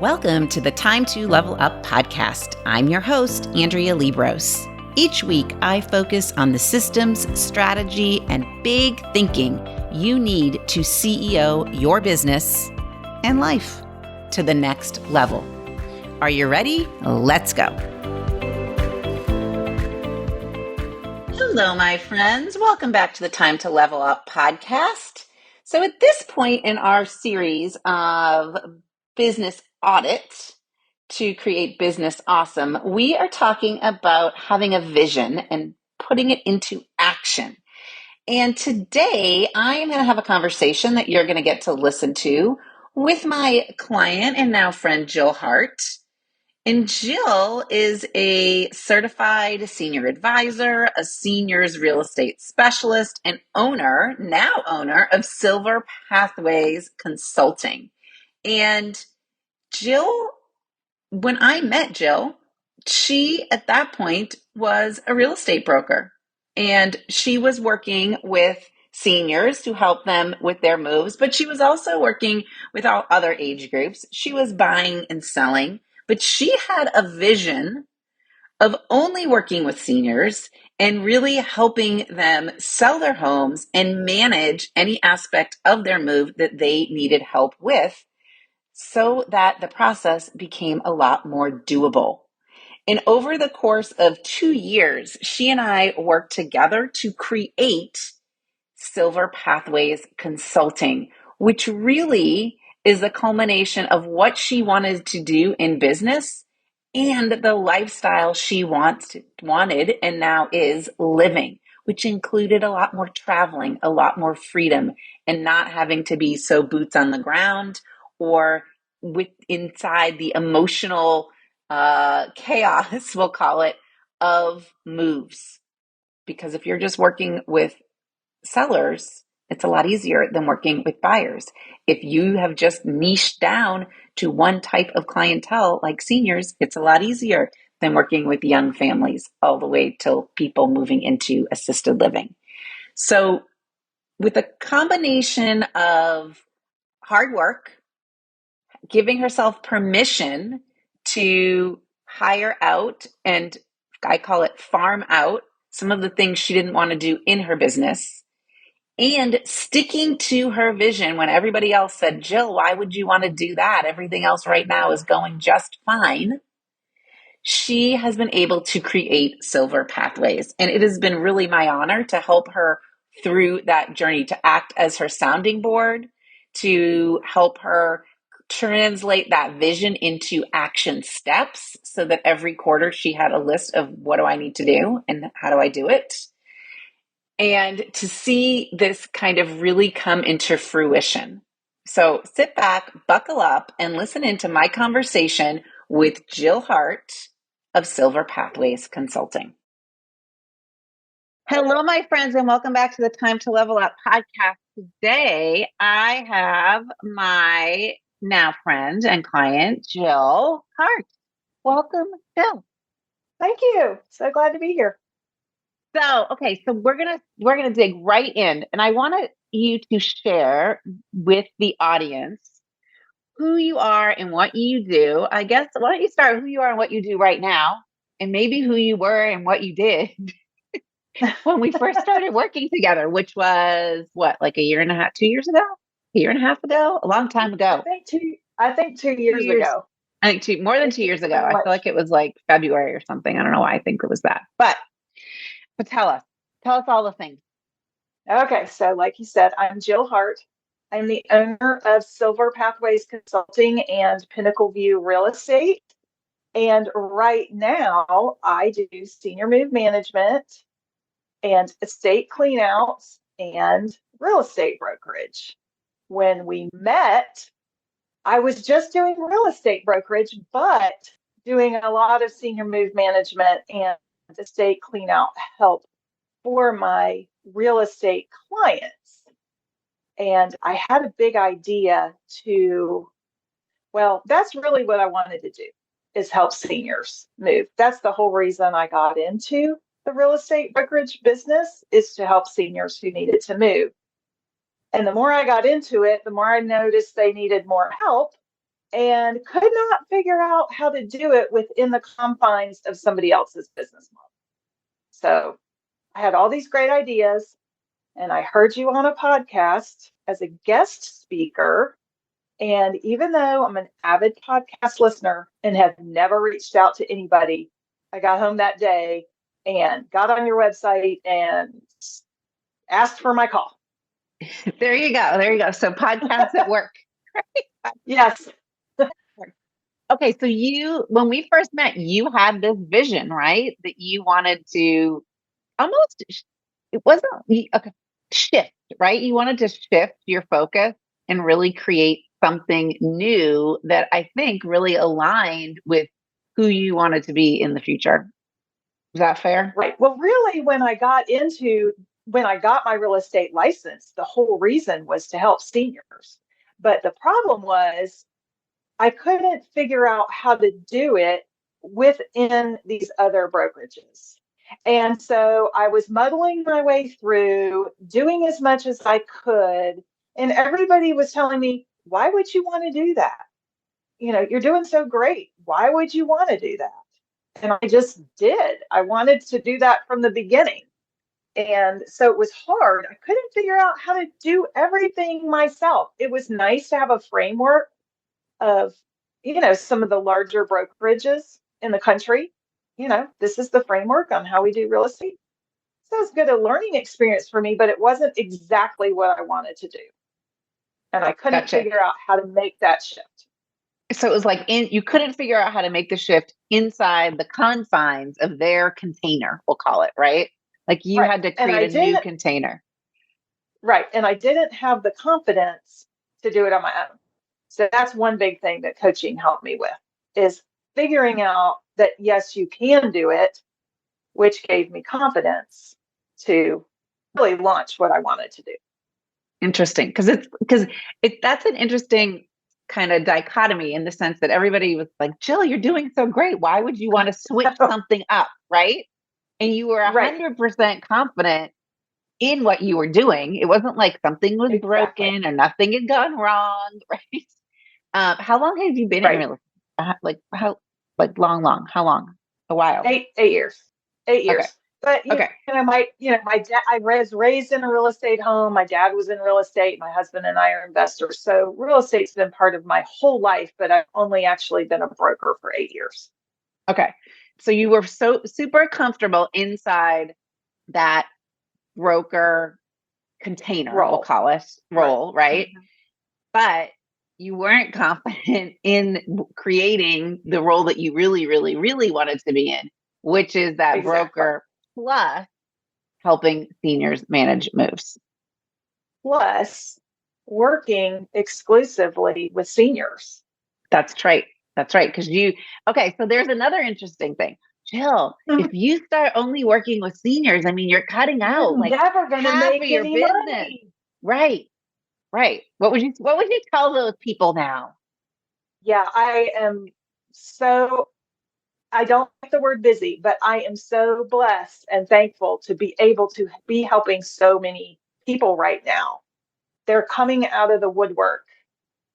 Welcome to the Time to Level Up podcast. I'm your host, Andrea Liebross. Each week, I focus on the systems, strategy, and big thinking you need to CEO your business and life to the next level. Are you ready? Let's go. Hello, my friends. Welcome back to the Time to Level Up podcast. So at this point in our series of business audit to create business awesome, we are talking about having a vision and putting it into action. And today I am going to have a conversation that you're going to get to listen to with my client and now friend, Jill Hart. And Jill is a certified senior advisor, a seniors real estate specialist, and now owner of Silver Pathways Consulting. And Jill, when I met Jill, she at that point was a real estate broker. And she was working with seniors to help them with their moves, but she was also working with all other age groups. She was buying and selling. But she had a vision of only working with seniors and really helping them sell their homes and manage any aspect of their move that they needed help with so that the process became a lot more doable. And over the course of 2 years, she and I worked together to create Silver Pathways Consulting, which really is a culmination of what she wanted to do in business and the lifestyle she wanted and now is living, which included a lot more traveling, a lot more freedom, and not having to be so boots on the ground or inside the emotional chaos, we'll call it, of moves. Because if you're just working with sellers, it's a lot easier than working with buyers. If you have just niched down to one type of clientele like seniors, it's a lot easier than working with young families all the way till people moving into assisted living. So with a combination of hard work, giving herself permission to hire out, and I call it farm out, some of the things she didn't want to do in her business, and sticking to her vision when everybody else said, Jill, why would you want to do that? Everything else right now is going just fine. She has been able to create Silver Pathways. And it has been really my honor to help her through that journey, to act as her sounding board, to help her translate that vision into action steps so that every quarter she had a list of what do I need to do and how do I do it? And to see this kind of really come into fruition. So sit back, buckle up, and listen into my conversation with Jill Hart of Silver Pathways Consulting. Hello, my friends, and welcome back to the Time to Level Up podcast. Today, I have my now friend and client, Jill Hart. Welcome, Jill. Thank you. So glad to be here. So we're gonna dig right in, and I want you to share with the audience who you are and what you do. I guess why don't you start who you are and what you do right now, and maybe who you were and what you did when we first started working together, which was what, like a year and a half, 2 years ago, a long time ago. I think 2 years ago. I think more than 2 years ago. I feel like it was like February or something. I don't know why I think it was that, but tell us all the things. Okay. So like you said, I'm Jill Hart. I'm the owner of Silver Pathways Consulting and Pinnacle View Real Estate. And right now I do senior move management and estate cleanouts and real estate brokerage. When we met, I was just doing real estate brokerage, but doing a lot of senior move management and estate cleanout help for my real estate clients. And I had a big idea that's really what I wanted to do, is help seniors move. That's the whole reason I got into the real estate brokerage business, is to help seniors who needed to move. And the more I got into it, the more I noticed they needed more help. and could not figure out how to do it within the confines of somebody else's business model. So I had all these great ideas, and I heard you on a podcast as a guest speaker. And even though I'm an avid podcast listener and have never reached out to anybody, I got home that day and got on your website and asked for my call. There you go. There you go. So podcasts at work. Yes. Okay, so when we first met, you had this vision, right? That you wanted to almost, it wasn't, okay, shift, right? You wanted to shift your focus and really create something new that I think really aligned with who you wanted to be in the future. Is that fair? Right. Well, really, when I got my real estate license, the whole reason was to help seniors. But the problem was I couldn't figure out how to do it within these other brokerages. And so I was muddling my way through, doing as much as I could. And everybody was telling me, why would you want to do that? You're doing so great. Why would you want to do that? And I just did. I wanted to do that from the beginning. And so it was hard. I couldn't figure out how to do everything myself. It was nice to have a framework of, some of the larger brokerages in the country. This is the framework on how we do real estate. So it's good a learning experience for me, but it wasn't exactly what I wanted to do. And I couldn't Gotcha. figure out how to make that shift. So it was like you couldn't figure out how to make the shift inside the confines of their container, we'll call it, right? Like you Right. had to And create I a new didn't, container. right. And I didn't have the confidence to do it on my own. So that's one big thing that coaching helped me with is figuring out that yes, you can do it, which gave me confidence to really launch what I wanted to do. Interesting. Because that's an interesting kind of dichotomy in the sense that everybody was like, Jill, you're doing so great. Why would you want to switch something up? Right. And you were Right. 100% confident in what you were doing. It wasn't like something was Exactly. broken or nothing had gone wrong. Right. How long have you been in Right. real estate? Long? How long? A while. 8 years. eight Okay. years. But Okay. my dad, I was raised in a real estate home. My dad was in real estate. My husband and I are investors. So real estate's been part of my whole life, but I've only actually been a broker for 8 years. Okay. So you were so super comfortable inside that broker container, we'll Role. call it Right. role, right? Mhm. But you weren't confident in creating the role that you really, really, really wanted to be in, which is that Exactly. broker plus helping seniors manage moves. Plus working exclusively with seniors. That's right. That's right. Okay, so there's another interesting thing. Jill, if you start only working with seniors, I mean, you're cutting out You're like never going to half of make your any business. money. Right. Right. What would you tell those people now? Yeah, I don't like the word busy, but I am so blessed and thankful to be able to be helping so many people right now. They're coming out of the woodwork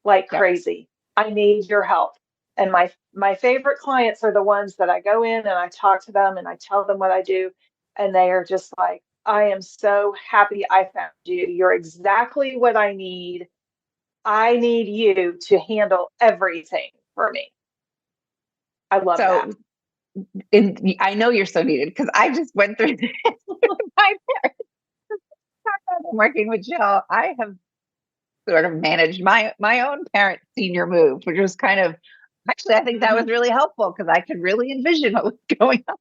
like Yep. crazy. I need your help. And my favorite clients are the ones that I go in and I talk to them and I tell them what I do and they are just like, I am so happy I found you. You're exactly what I need. I need you to handle everything for me. I love that. So I know you're so needed because I just went through this with my parents. I'm working with Jill. I have sort of managed my own parent senior move, which was kind of actually I think that was Mhm. really helpful because I could really envision what was going on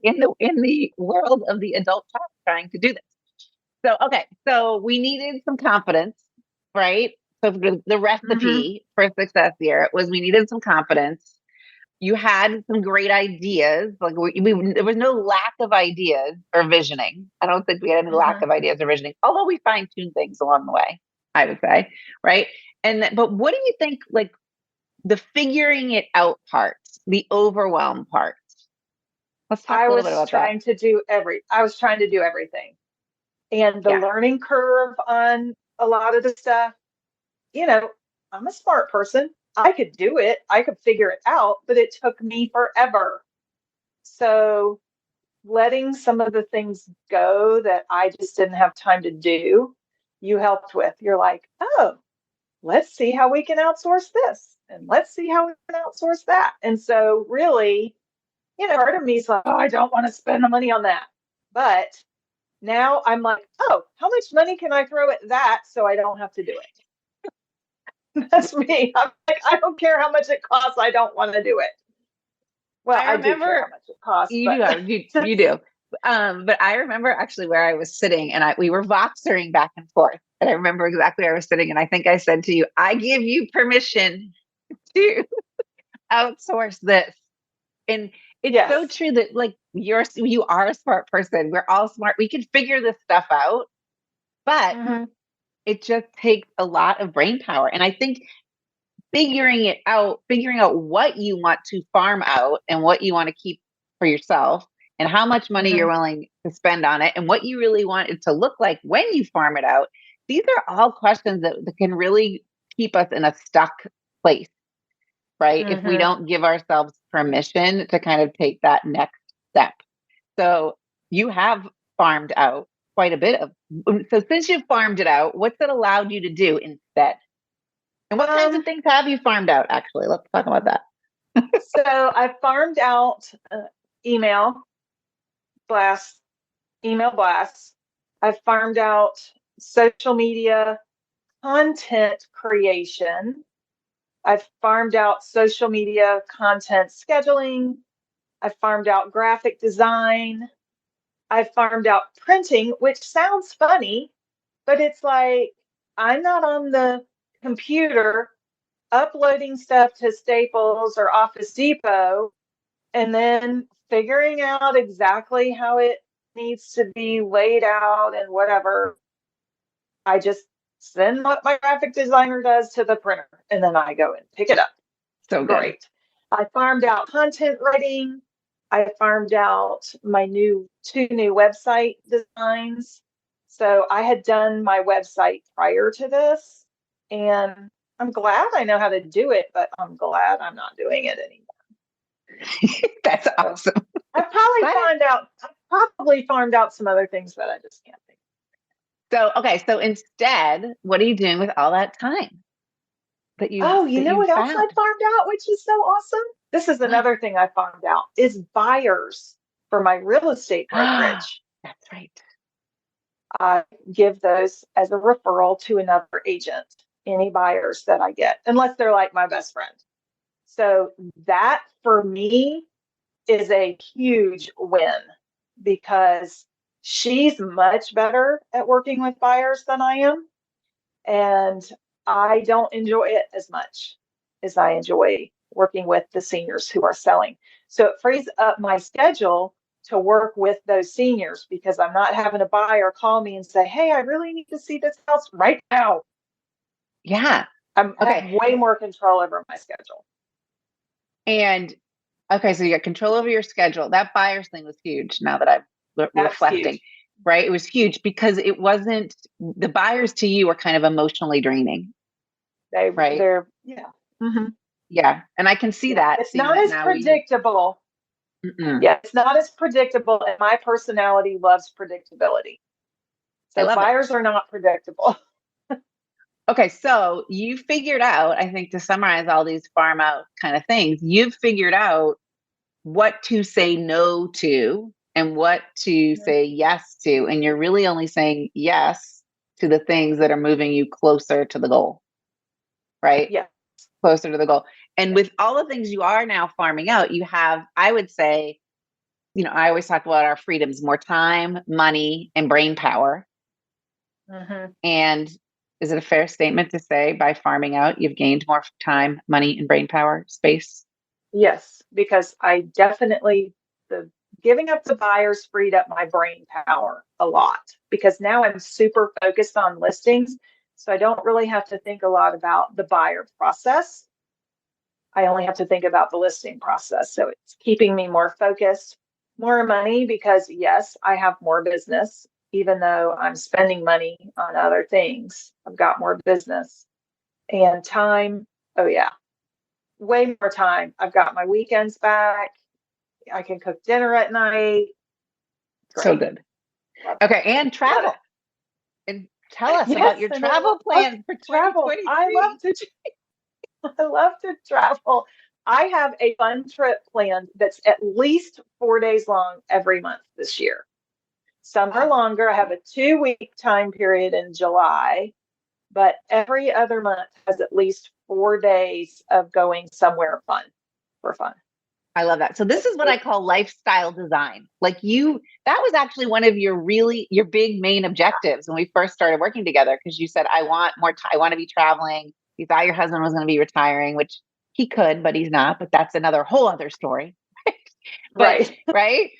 in the world of the adult child trying to do this. So okay, so we needed some confidence, right? So the Mhm. recipe for success here was we needed some confidence. You had some great ideas. Like there was no lack of ideas or visioning. I don't think we had any lack Mhm. of ideas or visioning, although we fine tuned things along the way, I would say, right? But what do you think, like the figuring it out part, the overwhelm part? Let's talk a little bit about that. I was trying to do everything. And the Yeah. learning curve on a lot of the stuff, you know, I'm a smart person. I could do it. I could figure it out, but it took me forever. So letting some of the things go that I just didn't have time to do, you helped with. You're like, oh, let's see how we can outsource this and let's see how we can outsource that. And so really, part of me is like, oh, I don't want to spend the money on that. But now I'm like, oh, how much money can I throw at that so I don't have to do it? That's me. I'm like, I don't care how much it costs. I don't want to do it. Well, I I do care how remember much it costs, you but do you do. But I remember actually where I was sitting and we were voxering back and forth. And I remember exactly where I was sitting. And I think I said to you, I give you permission to outsource this. And it's so yes. true that like you are a smart person. We're all smart. We can figure this stuff out, but Hmm. it just takes a lot of brain power. And I think figuring out what you want to farm out and what you want to keep for yourself and how much money Hmm. you're willing to spend on it and what you really want it to look like when you farm it out. These are all questions that can really keep us in a stuck place, right? If we Hmm. don't give ourselves permission to kind of take that next step. So you have farmed out quite a bit of. So since you've farmed it out, what's it allowed you to do instead? And what kinds of Um, things have you farmed out, actually? Let's talk about that. so I farmed out email blasts, email blasts. I farmed out social media content creation. I've farmed out social media content scheduling. I farmed out graphic design. I farmed out printing, which sounds funny, but it's like I'm not on the computer uploading stuff to Staples or Office Depot and then figuring out exactly how it needs to be laid out and whatever. I just send what my graphic designer does to the printer and then I go and pick it up. So good. Great. I farmed out content writing. I farmed out my two new website designs. So I had done my website prior to this, and I'm glad I know how to do it, but I'm glad I'm not doing it anymore. That's So awesome. But I've probably farmed out some other things that I just can't think so okay, so instead, what are you doing with all that time that of. you've Oh, you that know you've what else I found? farmed out, which is so awesome? This is What? another thing I farmed out is buyers for my real estate Ah, brokerage. that's right. I give those as a referral to another agent, any buyers that I get, unless they're like my best friend. So that for me is a huge win because she's much better at working with buyers than I am. And I don't enjoy it as much as I enjoy working with the seniors who are selling. So it frees up my schedule to work with those seniors because I'm not having a buyer call me and say, hey, I really need to see this house right now. Yeah. I have Okay. way more control over my schedule. And okay, so you got control over your schedule. That buyer's thing was huge now that I'm That's reflecting, huge. right? It was huge because it wasn't the buyers to you were kind of emotionally draining, right? They're, yeah. Hmm. Yeah. And I can see Yeah. that, It's seeing not that as now we have. predictable. Mm-mm. Yeah. It's not as predictable. And my personality loves predictability. I So love it. buyers are not predictable. Okay, so you figured out, I think to summarize all these farm out kind of things, you've figured out what to say no to and what to Mhm. say yes to. And you're really only saying yes to the things that are moving you closer to the goal, right? Yeah. Closer to the goal. And Yeah. with all the things you are now farming out, you have, I would say, I always talk about our freedoms more time, money, and brain power. Hmm. And is it a fair statement to say by farming out, you've gained more time, money, and brain power space? Yes, because I definitely the giving up the buyers freed up my brain power a lot because now I'm super focused on listings. So I don't really have to think a lot about the buyer process. I only have to think about the listing process. So it's keeping me more focused, more money because yes, I have more business, even though I'm spending money on other things. I've got more business. And time, oh yeah, way more time. I've got my weekends back. I can cook dinner at night. So Great. good. Love Okay. And it. Love travel. And tell it. us Yes, about your and I travel love plans for travel. I love 2023. to I love to travel. I have a fun trip planned that's at least 4 days long every month this year. Some are Wow. longer. I have a 2 week time period in July, but every other month has at least 4 days of going somewhere fun for fun. I love that. So this is what I call lifestyle design. Like that was actually one of your big main objectives when we first started working together. Cause you said, I want more time. I want to be traveling. You thought your husband was going to be retiring, which he could, but he's not, but that's another whole other story. But Right.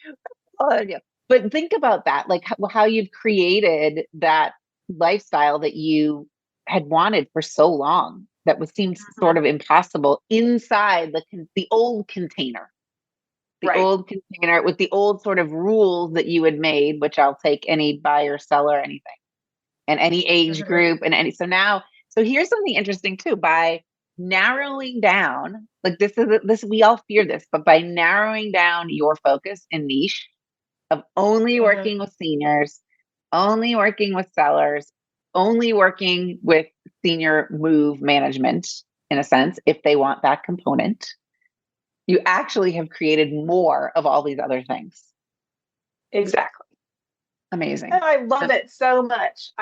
right. Yeah. But think about that, like how you've created that lifestyle that you had wanted for so long that was seemed sort Mhm. of impossible inside the old container, Right. with the old sort of rules that you had made, which I'll take any buyer, seller, anything, and any age Hmm. group, and any. So here's something interesting too. By narrowing down, like this, we all fear this, but by narrowing down your focus and niche of only Hmm. working with seniors, only working with sellers, only working with senior move management, in a sense, if they want that component, you actually have created more of all these other things. Exactly. Amazing. And I love And it so much.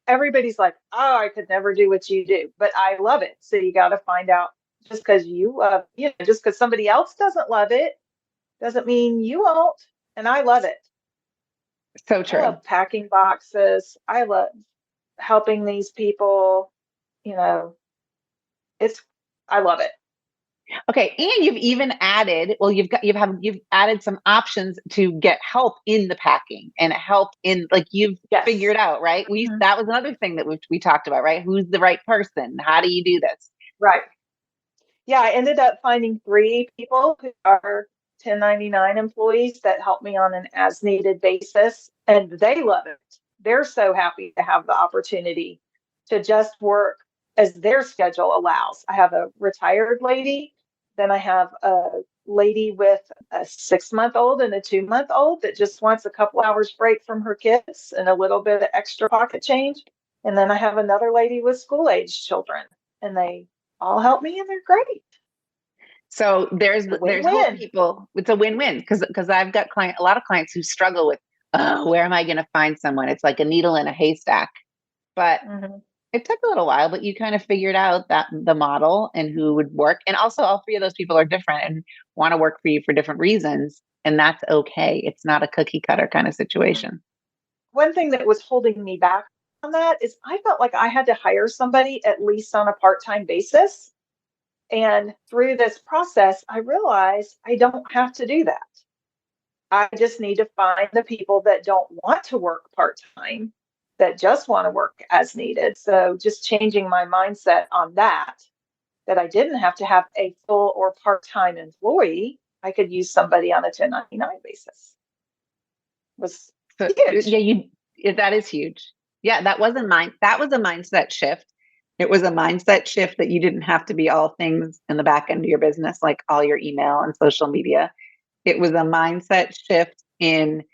Everybody's like, oh, I could never do what you do, but I love it. So you got to find out just because just because somebody else doesn't love it doesn't mean you won't. And I love it. so I true. love packing boxes. I love helping these people. You know, it's, I love it. Okay, and you've even added, well, you've added some options to get help in the packing and help in, like, you've Yes. figured out, right? Mhm. That was another thing that we talked about, right? Who's the right person? How do you do this? Right. Yeah, I ended up finding 3 people who are 1099 employees that help me on an as needed basis, and they love it. They're so happy to have the opportunity to just work as their schedule allows. I have a retired lady, then I have a lady with a 6 month old and a 2 month old that just wants a couple hours break from her kids and a little bit of extra pocket change. And then I have another lady with school age children, and they all help me and they're great. So It's a there's hope, win-win. people. It's a win-win because I've got a lot of clients who struggle with, oh, where am I going to find someone? It's like a needle in a haystack. But Hmm. it took a little while, but you kind of figured out that the model and who would work. And also, all three of those people are different and want to work for you for different reasons. And that's okay. It's not a cookie cutter kind of situation. One thing that was holding me back on that is I felt like I had to hire somebody at least on a part-time basis. And through this process, I realized I don't have to do that. I just need to find the people that don't want to work part-time, that just want to work as needed. So just changing my mindset on that, that I didn't have to have a full or part-time employee. I could use somebody on a 1099 basis was So huge. yeah, that is huge. Yeah, that was a mindset shift. It was a mindset shift that you didn't have to be all things in the back end of your business, like all your email and social media. It was a mindset shift in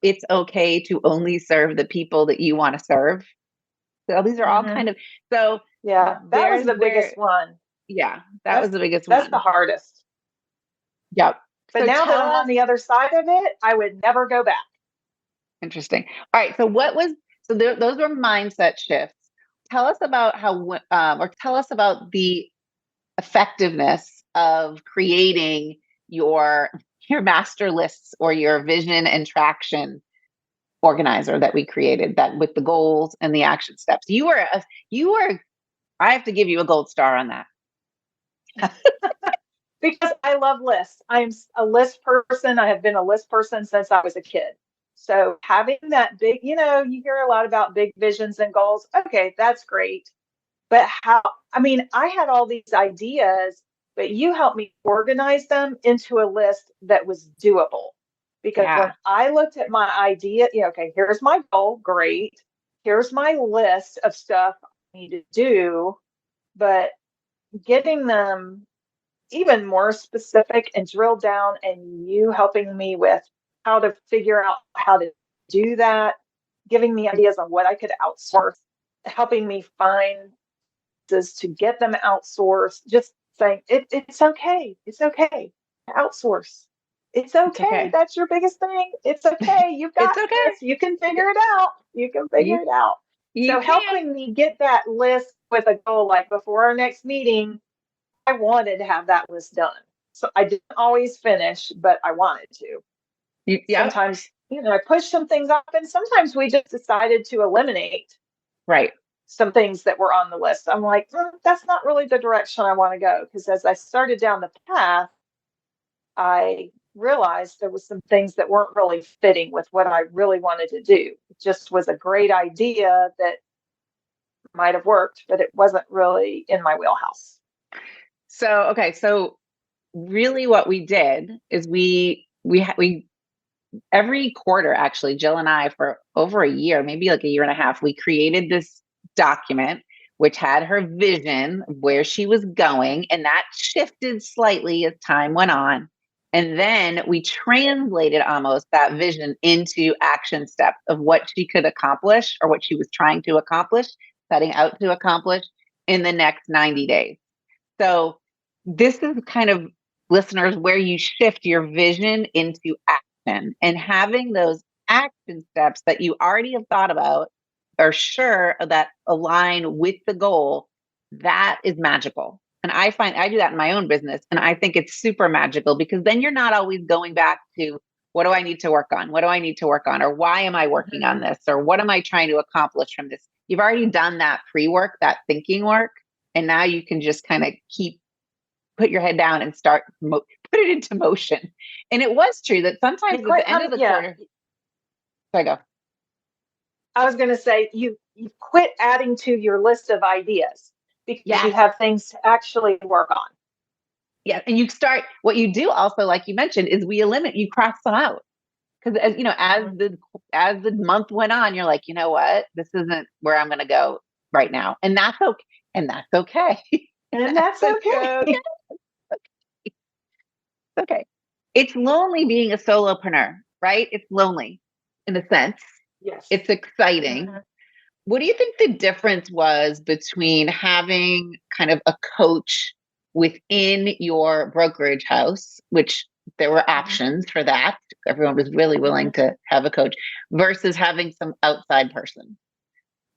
it's okay to only serve the people that you want to serve. So these are all Hmm. kind of, so Yeah, that was there's the where, biggest one. yeah, that was That's the biggest that's the one. hardest. Yep. But So now that tell I'm on us, the other side of it, I would never go back. interesting. All right. Those were mindset shifts. Tell us about or tell us about the effectiveness of creating your master lists or your vision and traction organizer that we created, that with the goals and the action steps. You were I have to give you a gold star on that. Because I love lists. I'm a list person. I have been a list person since I was a kid. So having that big, you hear a lot about big visions and goals. Okay, that's great. But I mean, I had all these ideas, but you helped me organize them into a list that was doable. Because when Yeah. I looked at my idea, okay, here's my goal, great. Here's my list of stuff I need to do. but getting them even more specific and drill down, and you helping me with how to figure out how to do that, giving me ideas on what I could outsource, helping me find this to get them outsourced, just saying it's okay. It's okay to outsource. It's It's okay. okay. That's your biggest thing. It's okay. You got It's okay. this. You can figure it out. You can figure You it out. you So can. helping me get that list with a goal, like before our next meeting, I wanted to have that list done. So I didn't always finish, but I wanted to. Yep. Sometimes, I pushed some things off, and sometimes we just decided to eliminate Right. some things that were on the list. I'm like, that's not really the direction I want to go. Because as I started down the path, I realized there was some things that weren't really fitting with what I really wanted to do. It just was a great idea that might have worked, but it wasn't really in my wheelhouse. So, okay, so really what we did is we every quarter, actually, Jill and I, for over a year, maybe like a year and a half, we created this document which had her vision of where she was going, and that shifted slightly as time went on. And then we translated almost that vision into action steps of what she could accomplish or what she was trying to accomplish, setting out to accomplish in the next 90 days. So this is kind of, listeners, where you shift your vision into action, and having those action steps that you already have thought about are sure that align with the goal. That is magical. And I find I do that in my own business. And I think it's super magical because then you're not always going back to, what do I need to work on? What do I need to work on? Or why am I working on Mm-hmm. this? Or what am I trying to accomplish from this? You've already done that pre work, that thinking work. And now you can just kind of put your head down and put it into motion. And it was true that You sometimes at quit the end of coming, the yeah. quarter, so I go, I was going to say you quit adding to your list of ideas because you yes, have things to actually work on. yeah. And you start, what you do also, like you mentioned, is you cross them out. Because as you know, Mm-hmm. as the month went on, you're like, you know what, this isn't where I'm going to go right now, and that's okay, and that's okay. And That's that's okay. okay. Okay. It's lonely being a solopreneur, right? It's lonely in a sense. Yes. It's exciting. Mm-hmm. What do you think the difference was between having kind of a coach within your brokerage house, which there were Mm-hmm. options for that? Everyone was really Mm-hmm. willing to have a coach versus having some outside person.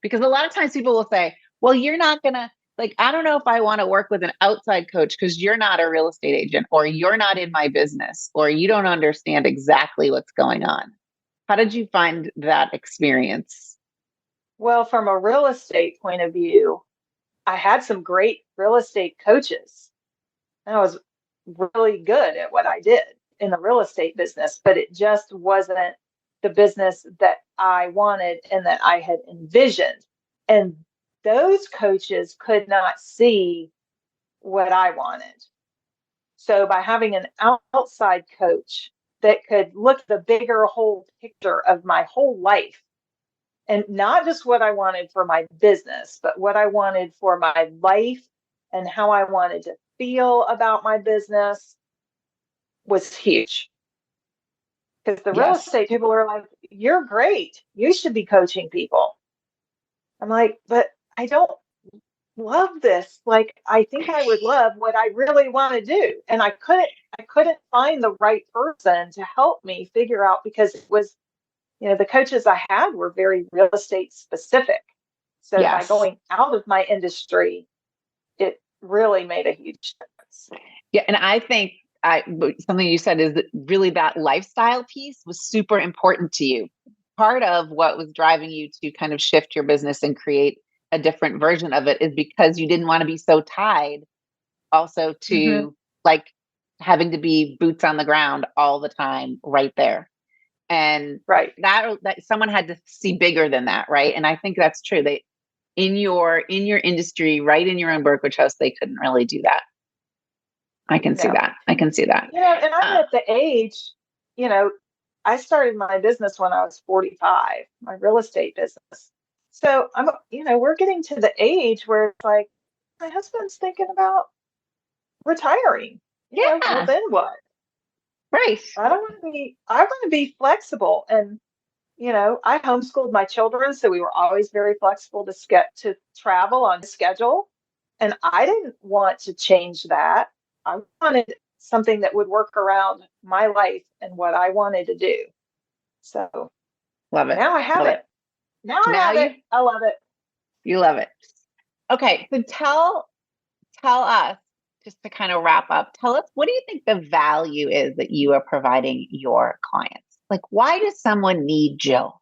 Because a lot of times people will say, well, you're not going to, like, I don't know if I want to work with an outside coach because you're not a real estate agent, or you're not in my business, or you don't understand exactly what's going on. How did you find that experience? Well, from a real estate point of view, I had some great real estate coaches. And I was really good at what I did in the real estate business, but it just wasn't the business that I wanted and that I had envisioned. And those coaches could not see what I wanted. So by having an outside coach that could look at the bigger whole picture of my whole life, and not just what I wanted for my business, but what I wanted for my life and how I wanted to feel about my business, was huge. Because the real Yes. estate people are like, you're great. You should be coaching people. I'm like, but I don't love this. Like, I think I would love what I really want to do. And I couldn't find the right person to help me figure out, because it was, the coaches I had were very real estate specific. So by Yes. going out of my industry, it really made a huge difference. Yeah. And I think something you said is that really that lifestyle piece was super important to you. Part of what was driving you to kind of shift your business and create a different version of it is because you didn't want to be so tied also Mm-hmm. to, like, having to be boots on the ground all the time right there. And Right. that someone had to see bigger than that, right? And I think that's true. They, in your industry, right, in your own brokerage house, they couldn't really do that. I can see No. that. I can see that. And I'm Uh, at the age, you know, I started my business when I was 45, my real estate business. So we're getting to the age where it's like, my husband's thinking about retiring. Well, Yeah, then what? right. I want to be flexible. And, I homeschooled my children, so we were always very flexible to travel on schedule. And I didn't want to change that. I wanted something that would work around my life and what I wanted to do. So Love it. now I have Love it. it. Now I Now have it. I love it. you love it. Okay, so tell us, just to kind of wrap up, tell us, what do you think the value is that you are providing your clients? Like, why does someone need Jill?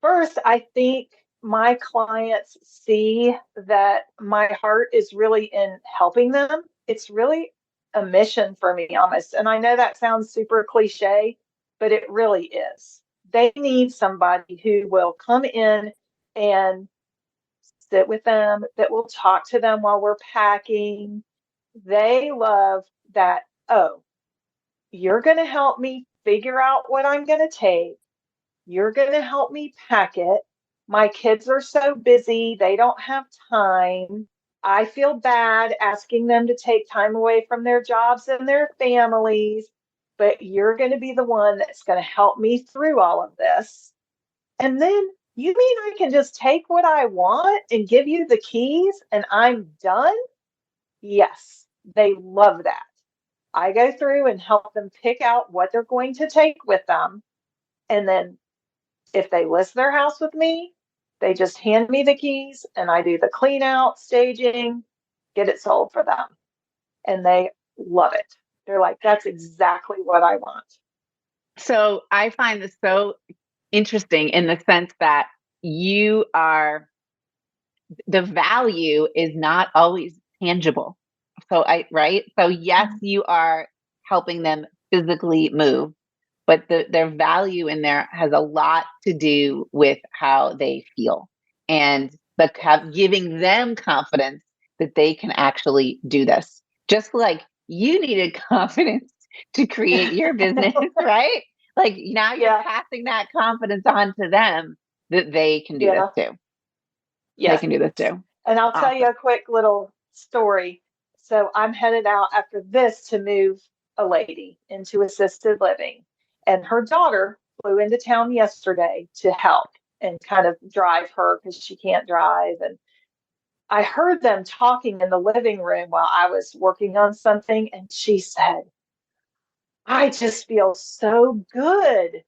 First, I think my clients see that my heart is really in helping them. It's really a mission for me almost. And I know that sounds super cliche, but it really is. They need somebody who will come in and sit with them, that will talk to them while we're packing. They love that, oh, you're going to help me figure out what I'm going to take. You're going to help me pack it. My kids are so busy, they don't have time. I feel bad asking them to take time away from their jobs and their families, but you're going to be the one that's going to help me through all of this. And then you mean I can just take what I want and give you the keys and I'm done? Yes, they love that. I go through and help them pick out what they're going to take with them. And then if they list their house with me, they just hand me the keys and I do the clean out, staging, get it sold for them. And they love it. They're like, that's exactly what I want. So I find this so interesting in the sense that you are, the value is not always tangible. Right? So yes, Mhm. you are helping them physically move, but their value in there has a lot to do with how they feel and giving them confidence that they can actually do this. Just like you needed confidence to create your business, right? Like now you're Yeah, passing that confidence on to them that they can do this yeah, too. They yes. can do this too. And I'll tell you Awesome. a quick little story. So I'm headed out after this to move a lady into assisted living. And her daughter flew into town yesterday to help and kind of drive her because she can't drive. And I heard them talking in the living room while I was working on something. And she said, I just feel so good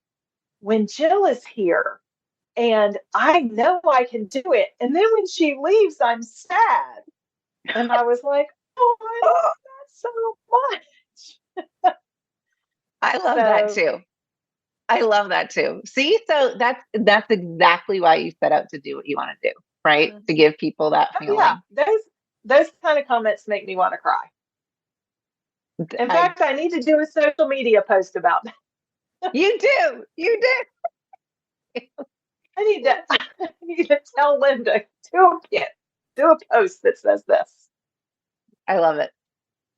when Jill is here. And I know I can do it. And then when she leaves, I'm sad. And I was like, oh, I love that so much. I love that So, too. I love that too. See, so that's exactly why you set out to do what you want to do, right? To mhm. give people that Oh yeah, feeling. those kind of comments make me want to cry. In I fact, I need to do a social media post about that. You do. You do. I need to I need to tell Linda do a post that says this. I love it.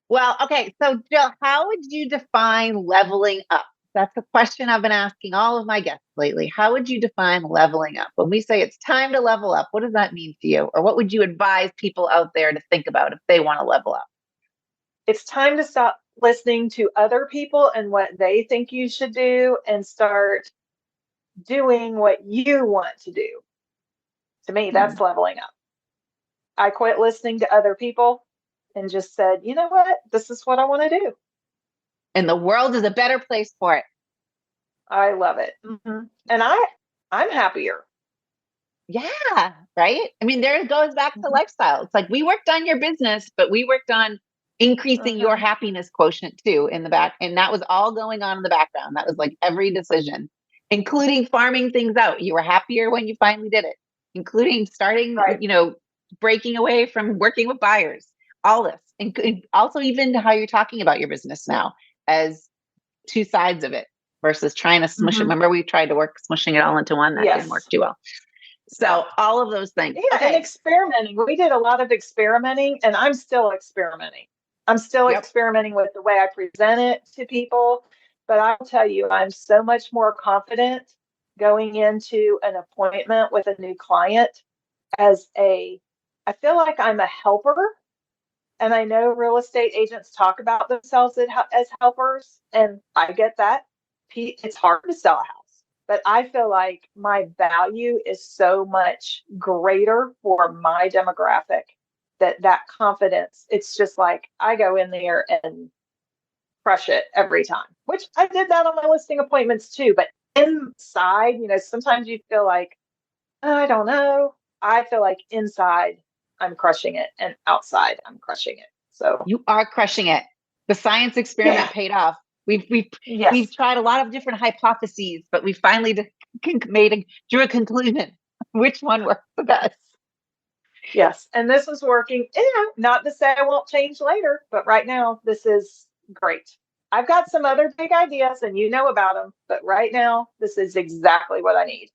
Well, okay. So, Jill, how would you define leveling up? That's a question I've been asking all of my guests lately. How would you define leveling up? When we say it's time to level up, what does that mean to you? Or what would you advise people out there to think about if they want to level up? It's time to stop listening to other people and what they think you should do and start doing what you want to do. To me, Hmm. that's leveling up. I quit listening to other people and just said, you know what? This is what I want to do. And the world is a better place for it. I love it. And I'm happier. Yeah, right. I mean, there it goes back to hmm lifestyle. It's like we worked on your business, but we worked on increasing your hmm happiness quotient too in the back. And that was all going on in the background. That was like every decision, including farming things out. You were happier when you finally did it, including starting, Right. breaking away from working with buyers, all this. And also even how you're talking about your business now as two sides of it versus trying to smush it. hmm Remember, we tried to work smushing it all into one. That didn't work Yes. too well. So all of those things. Yeah. And Okay. experimenting. We did a lot of experimenting, and I'm still experimenting. I'm still Yep. experimenting with the way I present it to people. But I'll tell you, I'm so much more confident going into an appointment with a new client as a I feel like I'm a helper. And I know real estate agents talk about themselves as helpers, and I get that. It's hard to sell a house, but I feel like my value is so much greater for my demographic that confidence, it's just like I go in there and crush it every time, which I did that on my listing appointments too. But inside, sometimes you feel like, "Oh, I don't know." I feel like inside I'm crushing it and outside I'm crushing it. So You are crushing it. The science experiment yeah, paid off. We've yes, tried a lot of different hypotheses, but we finally drew a conclusion. Which one works the best? yes. And this is working. Not to say I won't change later, but right now this is great. I've got some other big ideas and you know about them, but right now this is exactly what I need.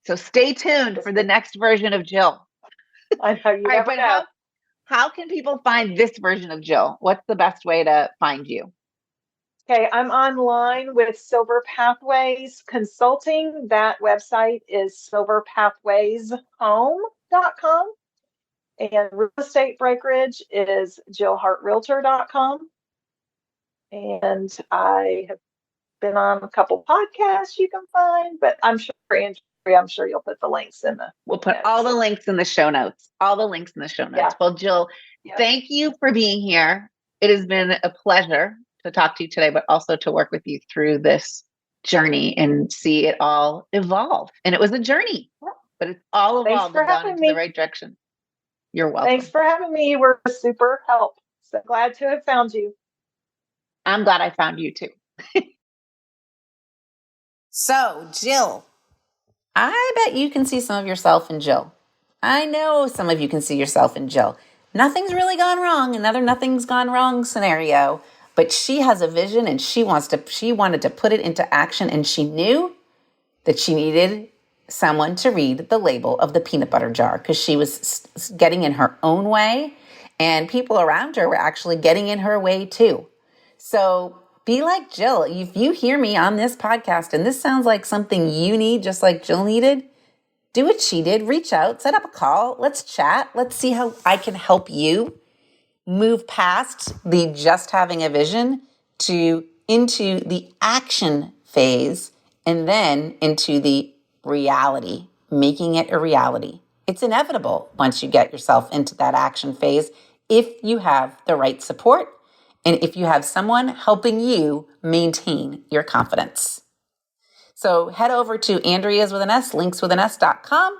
So stay tuned for the next version of Jill. I know you All right, never but know. how can people find this version of Jill? What's the best way to find you? Okay, I'm online with Silver Pathways Consulting. That website is silverpathwayshome.com. And real estate brokerage is jillhartrealtor.com. And I have been on a couple podcasts you can find, but Andrea, I'm sure you'll put the links in the We'll put all notes. the links in the show notes. All the links in the show notes. Yeah. Well, Jill, thank you for being here. It has been a pleasure to talk to you today, but also to work with you through this journey and see it all evolve. And it was a journey, but it's all evolved and gone into the right direction. You're welcome. Thanks for having me. You were a super help. So glad to have found you. I'm glad I found you too. So, Jill, I bet you can see some of yourself in Jill. I know some of you can see yourself in Jill. Nothing's really gone wrong, another nothing's gone wrong scenario, but she has a vision and she wanted to put it into action, and she knew that she needed someone to read the label of the peanut butter jar because she was getting in her own way and people around her were actually getting in her way too. So be like Jill. If you hear me on this podcast and this sounds like something you need, just like Jill needed, do what she did. Reach out, set up a call. Let's chat. Let's see how I can help you move past the just having a vision into the action phase and then into the reality, making it a reality. It's inevitable once you get yourself into that action phase if you have the right support and if you have someone helping you maintain your confidence. So head over to Andrea's with an S, linkswithaNS.com,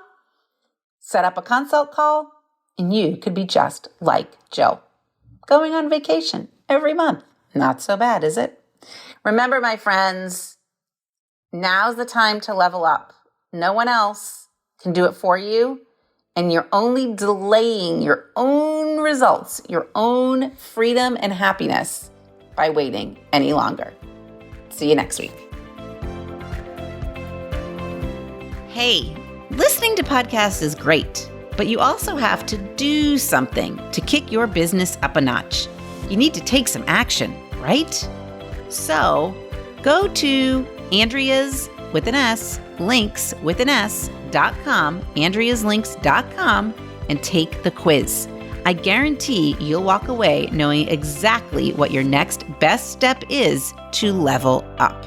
set up a consult call, and you could be just like Jill, going on vacation every month. Not so bad, is it? Remember, my friends, now's the time to level up. No one else can do it for you, and you're only delaying your own results, your own freedom and happiness by waiting any longer. See you next week. Hey, listening to podcasts is great, but you also have to do something to kick your business up a notch. You need to take some action, right? So go to Andrea's with an S, linkswithaNS.com, andreaslinks.com, and take the quiz. I guarantee you'll walk away knowing exactly what your next best step is to level up.